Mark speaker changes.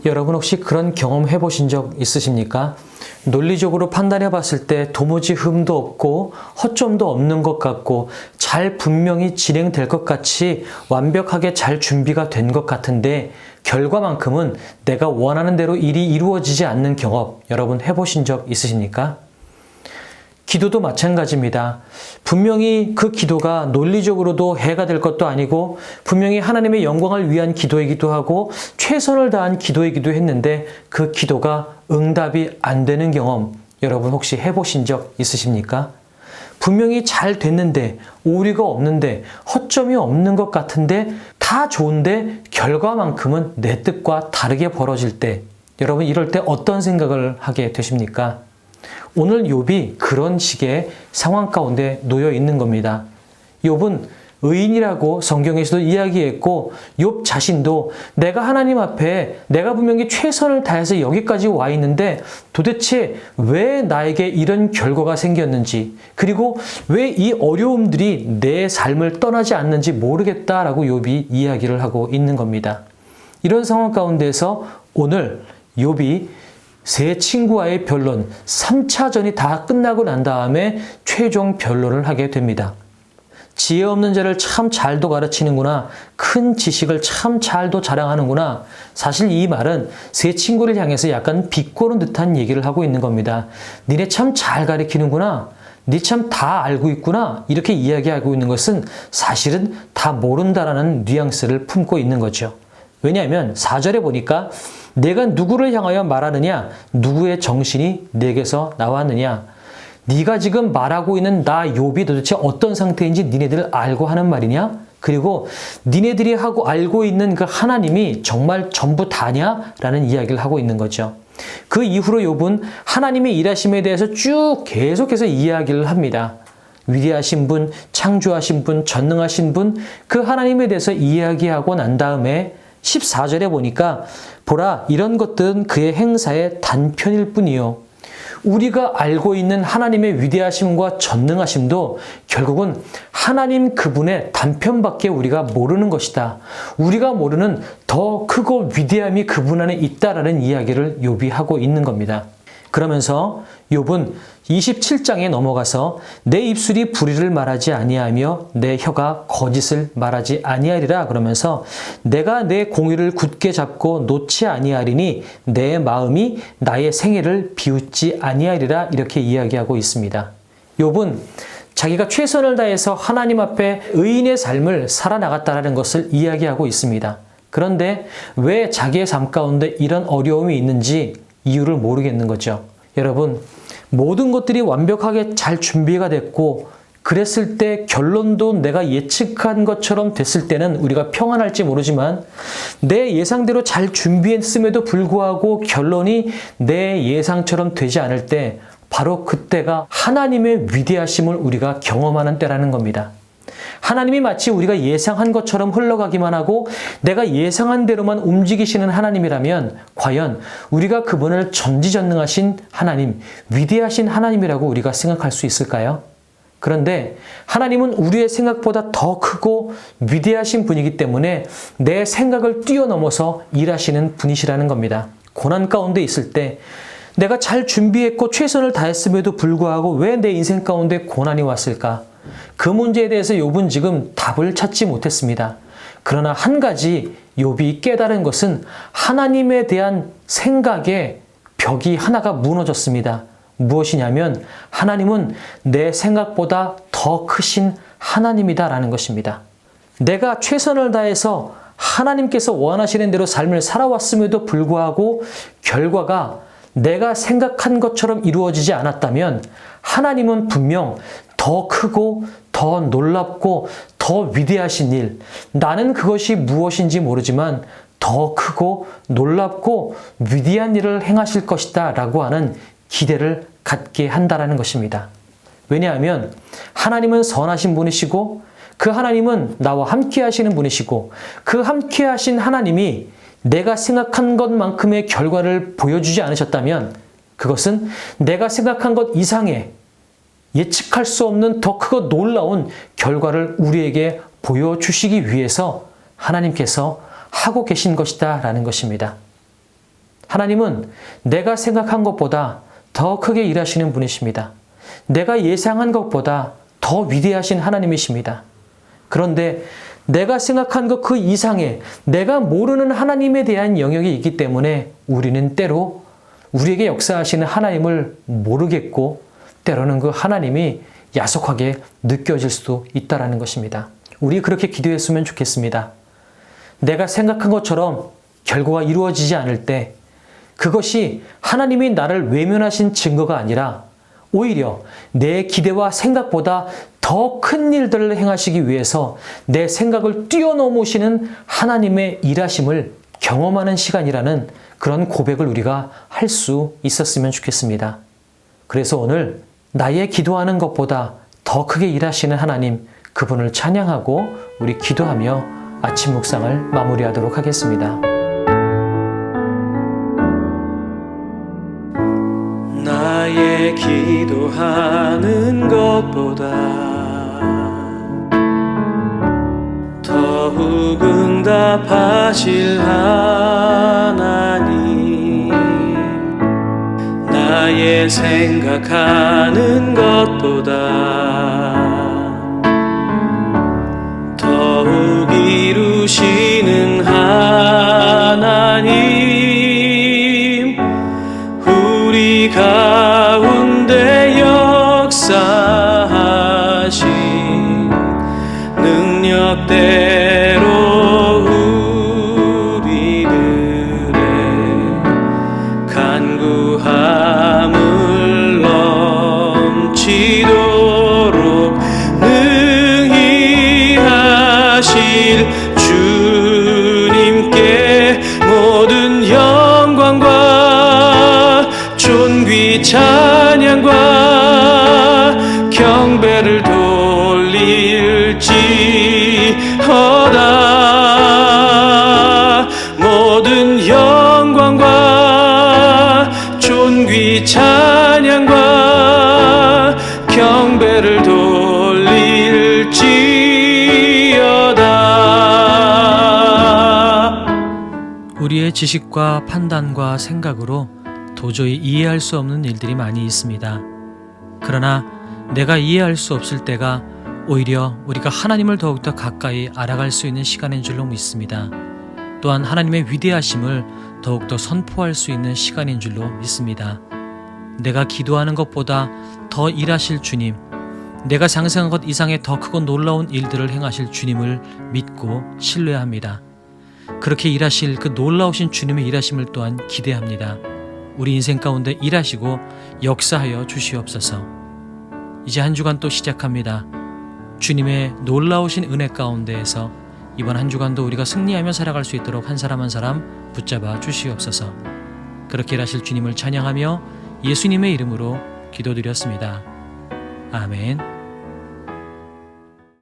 Speaker 1: 여러분 혹시 그런 경험 해보신 적 있으십니까? 논리적으로 판단해 봤을 때 도무지 흠도 없고 허점도 없는 것 같고 잘 분명히 진행될 것 같이 완벽하게 잘 준비가 된 것 같은데 결과만큼은 내가 원하는 대로 일이 이루어지지 않는 경험 여러분 해보신 적 있으십니까? 기도도 마찬가지입니다. 분명히 그 기도가 논리적으로도 해가 될 것도 아니고 분명히 하나님의 영광을 위한 기도이기도 하고 최선을 다한 기도이기도 했는데 그 기도가 응답이 안 되는 경험 여러분 혹시 해보신 적 있으십니까? 분명히 잘 됐는데 오류가 없는데 허점이 없는 것 같은데 다 좋은데 결과만큼은 내 뜻과 다르게 벌어질 때 여러분 이럴 때 어떤 생각을 하게 되십니까? 오늘 욥이 그런 식의 상황 가운데 놓여 있는 겁니다. 욥은 의인이라고 성경에서도 이야기했고 욥 자신도 내가 하나님 앞에 내가 분명히 최선을 다해서 여기까지 와 있는데 도대체 왜 나에게 이런 결과가 생겼는지 그리고 왜 이 어려움들이 내 삶을 떠나지 않는지 모르겠다라고 욥이 이야기를 하고 있는 겁니다. 이런 상황 가운데서 오늘 욥이 세 친구와의 변론, 3차전이 다 끝나고 난 다음에 최종 변론을 하게 됩니다. 지혜 없는 자를 참 잘도 가르치는구나. 큰 지식을 참 잘도 자랑하는구나. 사실 이 말은 세 친구를 향해서 약간 비꼬는 듯한 얘기를 하고 있는 겁니다. 니네 참 잘 가르치는구나. 니 참 다 알고 있구나. 이렇게 이야기하고 있는 것은 사실은 다 모른다라는 뉘앙스를 품고 있는 거죠. 왜냐하면 4절에 보니까 내가 누구를 향하여 말하느냐? 누구의 정신이 내게서 나왔느냐? 네가 지금 말하고 있는 나 욥이 도대체 어떤 상태인지 니네들 알고 하는 말이냐? 그리고 니네들이 하고 알고 있는 그 하나님이 정말 전부 다냐? 라는 이야기를 하고 있는 거죠. 그 이후로 욥은 하나님의 일하심에 대해서 쭉 계속해서 이야기를 합니다. 위대하신 분, 창조하신 분, 전능하신 분, 그 하나님에 대해서 이야기하고 난 다음에 14절에 보니까 보라 이런 것들은 그의 행사의 단편일 뿐이요. 우리가 알고 있는 하나님의 위대하심과 전능하심도 결국은 하나님 그분의 단편밖에 우리가 모르는 것이다. 우리가 모르는 더 크고 위대함이 그분 안에 있다라는 이야기를 욥이 하고 있는 겁니다. 그러면서 욥은 27장에 넘어가서 내 입술이 불의를 말하지 아니하며 내 혀가 거짓을 말하지 아니하리라 그러면서 내가 내 공의를 굳게 잡고 놓지 아니하리니 내 마음이 나의 생애를 비웃지 아니하리라 이렇게 이야기하고 있습니다. 욥은 자기가 최선을 다해서 하나님 앞에 의인의 삶을 살아나갔다는 것을 이야기하고 있습니다. 그런데 왜 자기의 삶 가운데 이런 어려움이 있는지 이유를 모르겠는 거죠. 여러분, 모든 것들이 완벽하게 잘 준비가 됐고 그랬을 때 결론도 내가 예측한 것처럼 됐을 때는 우리가 평안할지 모르지만 내 예상대로 잘 준비했음에도 불구하고 결론이 내 예상처럼 되지 않을 때 바로 그때가 하나님의 위대하심을 우리가 경험하는 때라는 겁니다. 하나님이 마치 우리가 예상한 것처럼 흘러가기만 하고 내가 예상한 대로만 움직이시는 하나님이라면 과연 우리가 그분을 전지전능하신 하나님, 위대하신 하나님이라고 우리가 생각할 수 있을까요? 그런데 하나님은 우리의 생각보다 더 크고 위대하신 분이기 때문에 내 생각을 뛰어넘어서 일하시는 분이시라는 겁니다. 고난 가운데 있을 때 내가 잘 준비했고 최선을 다했음에도 불구하고 왜 내 인생 가운데 고난이 왔을까? 그 문제에 대해서 욥은 지금 답을 찾지 못했습니다. 그러나 한 가지 욥이 깨달은 것은 하나님에 대한 생각의 벽이 하나가 무너졌습니다. 무엇이냐면 하나님은 내 생각보다 더 크신 하나님이다라는 것입니다. 내가 최선을 다해서 하나님께서 원하시는 대로 삶을 살아왔음에도 불구하고 결과가 내가 생각한 것처럼 이루어지지 않았다면 하나님은 분명 더 크고 더 놀랍고 더 위대하신 일, 나는 그것이 무엇인지 모르지만 더 크고 놀랍고 위대한 일을 행하실 것이다 라고 하는 기대를 갖게 한다는 것입니다. 왜냐하면 하나님은 선하신 분이시고 그 하나님은 나와 함께 하시는 분이시고 그 함께 하신 하나님이 내가 생각한 것만큼의 결과를 보여주지 않으셨다면 그것은 내가 생각한 것 이상의 예측할 수 없는 더 크고 놀라운 결과를 우리에게 보여주시기 위해서 하나님께서 하고 계신 것이다 라는 것입니다. 하나님은 내가 생각한 것보다 더 크게 일하시는 분이십니다. 내가 예상한 것보다 더 위대하신 하나님이십니다. 그런데 내가 생각한 것 그 이상의 내가 모르는 하나님에 대한 영역이 있기 때문에 우리는 때로 우리에게 역사하시는 하나님을 모르겠고 때로는 그 하나님이 야속하게 느껴질 수도 있다는 것입니다. 우리 그렇게 기도했으면 좋겠습니다. 내가 생각한 것처럼 결과가 이루어지지 않을 때 그것이 하나님이 나를 외면하신 증거가 아니라 오히려 내 기대와 생각보다 더 큰 일들을 행하시기 위해서 내 생각을 뛰어넘으시는 하나님의 일하심을 경험하는 시간이라는 그런 고백을 우리가 할 수 있었으면 좋겠습니다. 그래서 오늘 나의 기도하는 것보다 더 크게 일하시는 하나님, 그분을 찬양하고 우리 기도하며 아침 묵상을 마무리하도록 하겠습니다.
Speaker 2: 나의 기도하는 것보다 더욱 응답하실 하나님, 나의 생각하는 것보다 더욱 이루시는 하나님, 우리 가운데 역사하신 능력대로 우리들의 간구함을 넘치도록 능히 하실 주님께 모든 영광과 존귀 찬양과 경배를 돌릴지어다. 모든 영광과 존귀 찬양과 경배를 돌릴지어다.
Speaker 1: 우리의 지식과 판단과 생각으로 도저히 이해할 수 없는 일들이 많이 있습니다. 그러나 내가 이해할 수 없을 때가 오히려 우리가 하나님을 더욱더 가까이 알아갈 수 있는 시간인 줄로 믿습니다. 또한 하나님의 위대하심을 더욱더 선포할 수 있는 시간인 줄로 믿습니다. 내가 기도하는 것보다 더 일하실 주님, 내가 상상한 것 이상의 더 크고 놀라운 일들을 행하실 주님을 믿고 신뢰합니다. 그렇게 일하실 그 놀라우신 주님의 일하심을 또한 기대합니다. 우리 인생 가운데 일하시고 역사하여 주시옵소서. 이제 한 주간 또 시작합니다. 주님의 놀라우신 은혜 가운데에서 이번 한 주간도 우리가 승리하며 살아갈 수 있도록 한 사람 한 사람 붙잡아 주시옵소서. 그렇게 일하실 주님을 찬양하며 예수님의 이름으로 기도드렸습니다. 아멘.